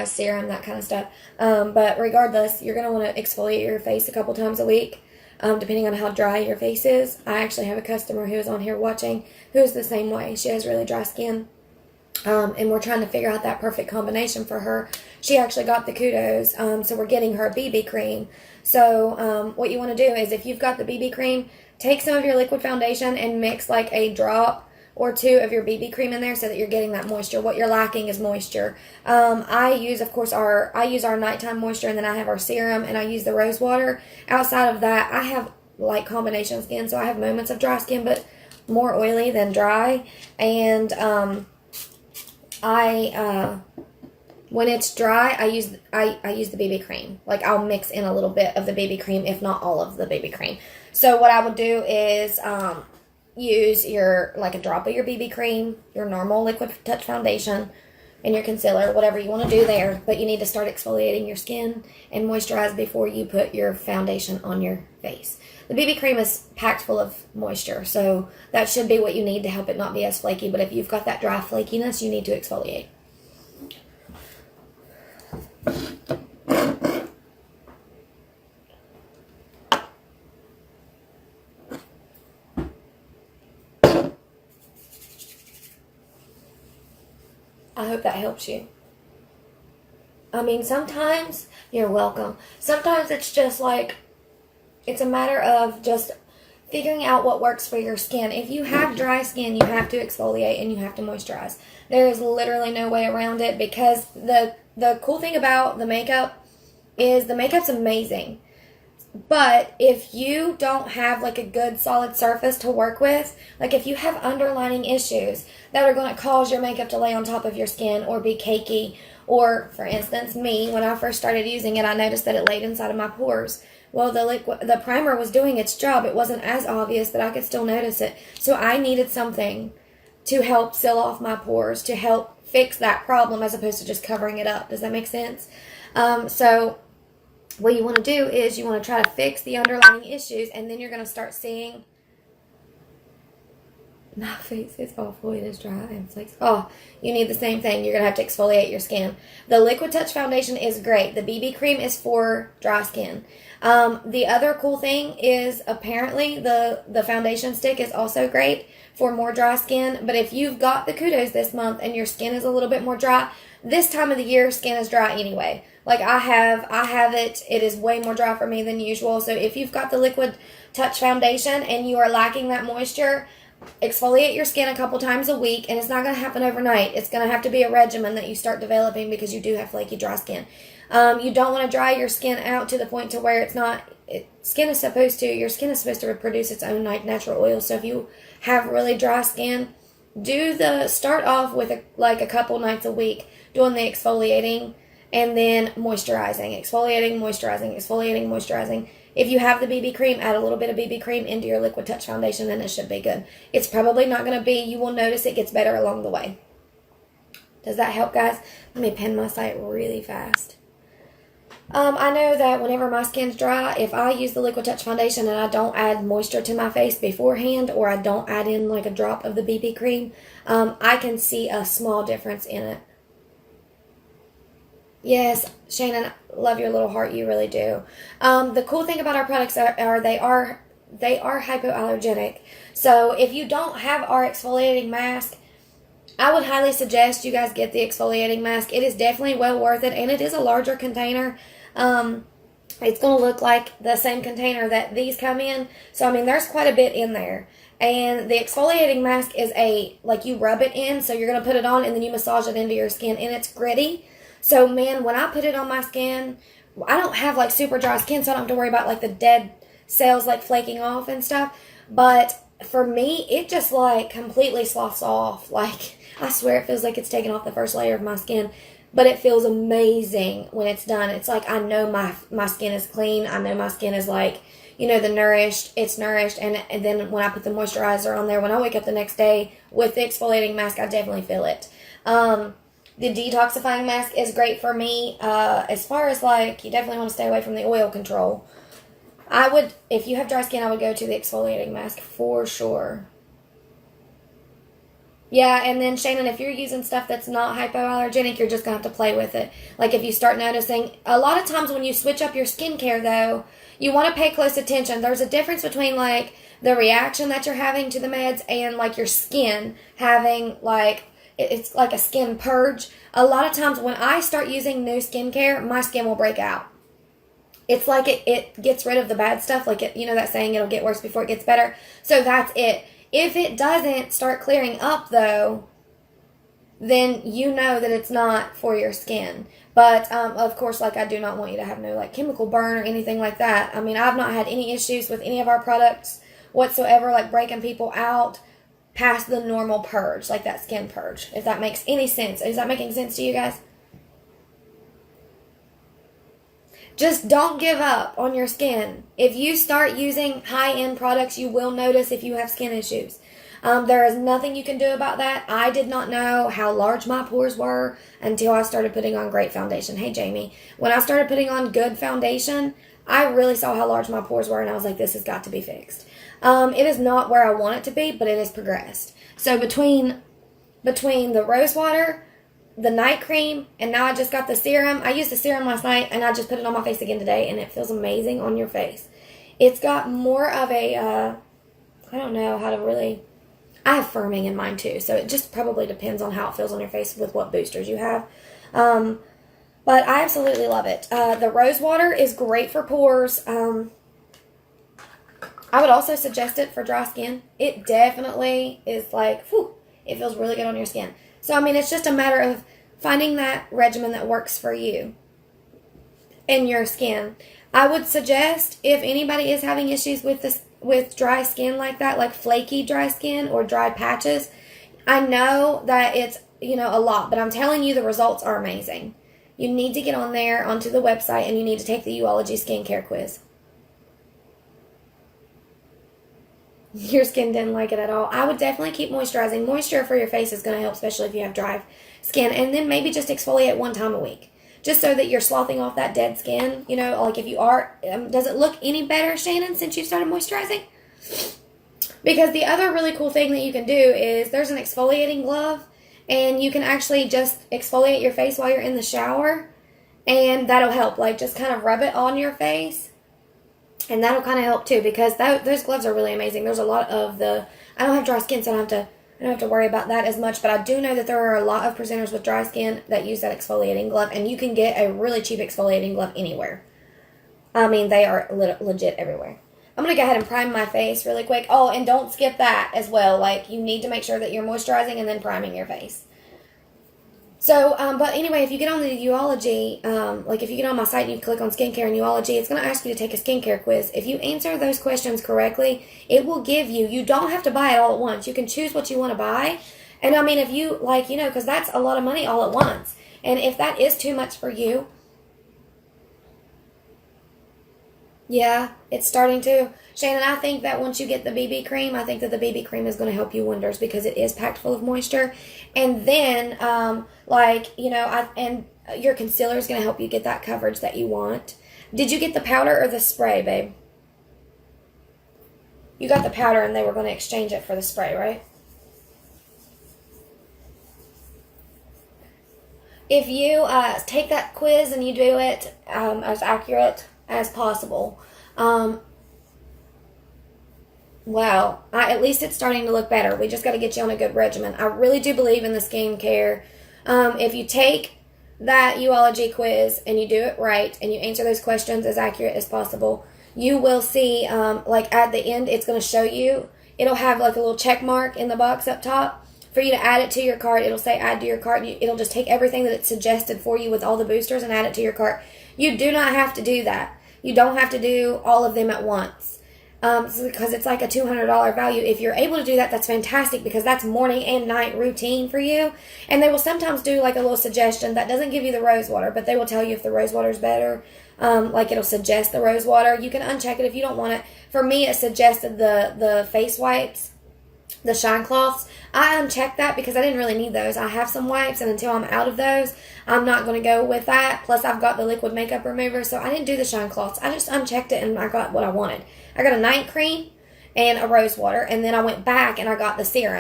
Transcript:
serum, that kind of stuff. But regardless, you're going to want to exfoliate your face a couple times a week, depending on how dry your face is. I actually have a customer who is on here watching who is the same way. She has really dry skin. And we're trying to figure out that perfect combination for her. She actually got the kudos, so we're getting her a BB cream. So what you want to do is, if you've got the BB cream, take some of your liquid foundation and mix like a drop or two of your BB cream in there so that you're getting that moisture. What you're lacking is moisture. I use, of course, our nighttime moisture, and then I have our serum, and I use the rose water. Outside of that, I have like combination skin, so I have moments of dry skin, but more oily than dry. And when it's dry, I use the BB cream. Like, I'll mix in a little bit of the BB cream, if not all of the BB cream. So what I would do is use a drop of your BB cream, your normal liquid touch foundation, and your concealer, whatever you want to do there. But you need to start exfoliating your skin and moisturize before you put your foundation on your face. The BB cream is packed full of moisture, so that should be what you need to help it not be as flaky. But if you've got that dry flakiness, you need to exfoliate. I hope that helps you. I mean, sometimes, you're welcome. Sometimes it's just like, it's a matter of just figuring out what works for your skin. If you have dry skin, you have to exfoliate and you have to moisturize. There is literally no way around it, because the cool thing about the makeup is the makeup's amazing. But if you don't have like a good solid surface to work with, like if you have underlying issues that are going to cause your makeup to lay on top of your skin or be cakey, or for instance, me, when I first started using it, I noticed that it laid inside of my pores. Well, the primer was doing its job. It wasn't as obvious, but I could still notice it. So I needed something to help seal off my pores, to help fix that problem, as opposed to just covering it up. Does that make sense? So what you want to do is you want to try to fix the underlying issues, and then you're going to start seeing. My face is awful. It is dry. It's like, oh, you need the same thing. You're going to have to exfoliate your skin. The Liquid Touch Foundation is great. The BB cream is for dry skin. The other cool thing is, apparently the foundation stick is also great for more dry skin. But if you've got the kudos this month and your skin is a little bit more dry, this time of the year skin is dry anyway. Like I have it. It is way more dry for me than usual. So if you've got the Liquid Touch Foundation and you are lacking that moisture, exfoliate your skin a couple times a week, and it's not going to happen overnight. It's going to have to be a regimen that you start developing, because you do have flaky dry skin. You don't want to dry your skin out to the point to where it's not. Your skin is supposed to produce its own natural oil. So if you have really dry skin, start off with a couple nights a week doing the exfoliating, and then moisturizing, exfoliating, moisturizing, exfoliating, moisturizing. If you have the BB cream, add a little bit of BB cream into your Liquid Touch Foundation, and it should be good. It's probably not going to be, you will notice it gets better along the way. Does that help, guys? Let me pen my site really fast. I know that whenever my skin's dry, if I use the Liquid Touch Foundation and I don't add moisture to my face beforehand, or I don't add in like a drop of the BB cream, I can see a small difference in it. Yes, Shannon, love your little heart. You really do. The cool thing about our products are they are hypoallergenic. So if you don't have our exfoliating mask, I would highly suggest you guys get the exfoliating mask. It is definitely well worth it, and it is a larger container. It's going to look like the same container that these come in. So, I mean, there's quite a bit in there. And the exfoliating mask is like you rub it in, so you're going to put it on, and then you massage it into your skin, and it's gritty. So, man, when I put it on my skin, I don't have, like, super dry skin, so I don't have to worry about, like, the dead cells, like, flaking off and stuff. But for me, it just, like, completely sloughs off. Like, I swear it feels like it's taken off the first layer of my skin. But it feels amazing when it's done. It's like I know my skin is clean. I know my skin is, like, you know, it's nourished. And then when I put the moisturizer on there, when I wake up the next day with the exfoliating mask, I definitely feel it. The detoxifying mask is great for me. As far as, like, you definitely want to stay away from the oil control. If you have dry skin, I would go to the exfoliating mask for sure. Yeah, and then Shannon, if you're using stuff that's not hypoallergenic, you're just going to have to play with it. Like if you start noticing, a lot of times when you switch up your skincare though, you want to pay close attention. There's a difference between like the reaction that you're having to the meds and like your skin having like, it's like a skin purge. A lot of times when I start using new skincare, my skin will break out. It's like it gets rid of the bad stuff. Like it, you know that saying, it'll get worse before it gets better. So that's it. If it doesn't start clearing up, though, then you know that it's not for your skin. But, of course, like, I do not want you to have no, like, chemical burn or anything like that. I mean, I've not had any issues with any of our products whatsoever, like, breaking people out past the normal purge, like that skin purge, if that makes any sense. Is that making sense to you guys? Just don't give up on your skin. If you start using high-end products, you will notice if you have skin issues. There is nothing you can do about that. I did not know how large my pores were until I started putting on great foundation. Hey, Jamie. When I started putting on good foundation, I really saw how large my pores were, and I was like, this has got to be fixed. It is not where I want it to be, but it has progressed. So between the rose water, the night cream, and now I just got the serum. I used the serum last night, and I just put it on my face again today, and it feels amazing on your face. It's got more of a, I don't know how to really, I have firming in mine too, so it just probably depends on how it feels on your face with what boosters you have. But I absolutely love it. The rose water is great for pores. I would also suggest it for dry skin. It definitely is like, whew, it feels really good on your skin. So, I mean, it's just a matter of finding that regimen that works for you and your skin. I would suggest, if anybody is having issues with dry skin like that, like flaky dry skin or dry patches, I know that it's, you know, a lot, but I'm telling you the results are amazing. You need to get on there, onto the website, and you need to take the Uology skincare quiz. Your skin didn't like it at all. I would definitely keep moisturizing. Moisture for your face is going to help, especially if you have dry skin. And then maybe just exfoliate one time a week, just so that you're sloughing off that dead skin. You know, like if you are, does it look any better, Shannon, since you started moisturizing? Because the other really cool thing that you can do is there's an exfoliating glove, and you can actually just exfoliate your face while you're in the shower, and that'll help. Like just kind of rub it on your face. And that'll kind of help too, because those gloves are really amazing. There's a lot of I don't have dry skin, so I don't have to worry about that as much. But I do know that there are a lot of presenters with dry skin that use that exfoliating glove, and you can get a really cheap exfoliating glove anywhere. I mean, they are legit everywhere. I'm going to go ahead and prime my face really quick. Oh, and don't skip that as well. Like, you need to make sure that you're moisturizing and then priming your face. So, but anyway, if you get on the Uology, like if you get on my site and you click on skincare and Uology, it's going to ask you to take a skincare quiz. If you answer those questions correctly, it will give you don't have to buy it all at once. You can choose what you want to buy. And I mean, if you, like, you know, because that's a lot of money all at once. And if that is too much for you, yeah, it's starting to. Shannon, I think that once you get the BB cream, I think that the BB cream is going to help you wonders because it is packed full of moisture. And then, like, you know, and your concealer is going to help you get that coverage that you want. Did you get the powder or the spray, babe? You got the powder and they were going to exchange it for the spray, right? If you take that quiz and you do it as accurate as possible, wow, at least it's starting to look better. We just got to get you on a good regimen. I really do believe in the skincare. If you take that Uology quiz and you do it right and you answer those questions as accurate as possible, you will see, like at the end, it's going to show you, it'll have like a little check mark in the box up top for you to add it to your cart. It'll say add to your cart. It'll just take everything that it's suggested for you with all the boosters and add it to your cart. You do not have to do that. You don't have to do all of them at once. Because it's like a $200 value. If you're able to do that, that's fantastic because that's morning and night routine for you. And they will sometimes do like a little suggestion that doesn't give you the rose water, but they will tell you if the rose water is better. Like it'll suggest the rose water. You can uncheck it if you don't want it. For me, it suggested the face wipes, the shine cloths. I unchecked that because I didn't really need those. I have some wipes, and until I'm out of those, I'm not going to go with that. Plus, I've got the liquid makeup remover, so I didn't do the shine cloths. I just unchecked it, and I got what I wanted. I got a night cream and a rose water, and then I went back and I got the serum.